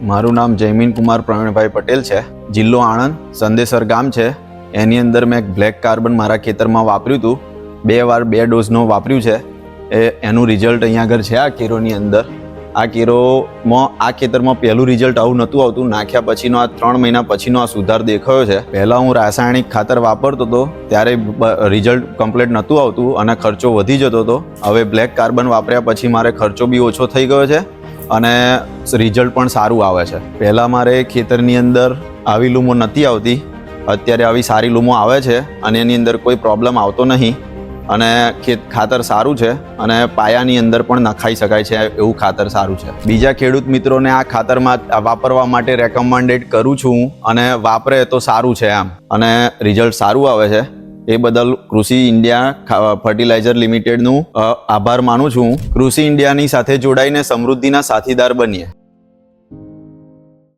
મારું નામ જયમીન કુમાર પ્રવીણભાઈ પટેલ છે. જિલ્લો આણંદ, સંદેસર ગામ છે. એની અંદર મેં બ્લેક કાર્બન મારા ખેતરમાં વાપર્યું હતું. 2 વાર 2 ડોઝનો વાપર્યું છે. એનું રિઝલ્ટ અહીંયા આગળ છે. આ કેરોની અંદર આ કેરોમાં આ ખેતરમાં પહેલું રિઝલ્ટ આવું નહોતું આવતું. નાખ્યા પછીનો આ 3 મહિના પછીનો આ સુધાર દેખાયો છે. પહેલાં હું રાસાયણિક ખાતર વાપરતો હતો ત્યારે રિઝલ્ટ કમ્પ્લીટ નહોતું આવતું અને ખર્ચો વધી જતો હતો. હવે બ્લેક કાર્બન વાપર્યા પછી મારે ખર્ચો બી ઓછો થઈ ગયો છે અને રિઝલ્ટ પણ સારું આવે છે. પહેલાં મારે ખેતરની અંદર આવી લૂમો નહોતી આવતી, અત્યારે આવી સારી લૂમો આવે છે અને એની અંદર કોઈ પ્રોબ્લેમ આવતો નહીં અને ખાતર સારું છે અને પાયાની અંદર પણ નખાઈ શકાય છે એવું ખાતર સારું છે. બીજા ખેડૂત મિત્રોને આ ખાતરમાં વાપરવા માટે રેકમેન્ડેડ કરું છું અને વાપરે તો સારું છે એમ, અને રિઝલ્ટ સારું આવે છે. એ બદલ કૃષિ ઇન્ડિયા ફર્ટિલાઇઝર લિમિટેડનું આભાર માનું છું. કૃષિ ઇન્ડિયાની સાથે જોડાઈને સમૃદ્ધિના સાથીદાર બનીએ.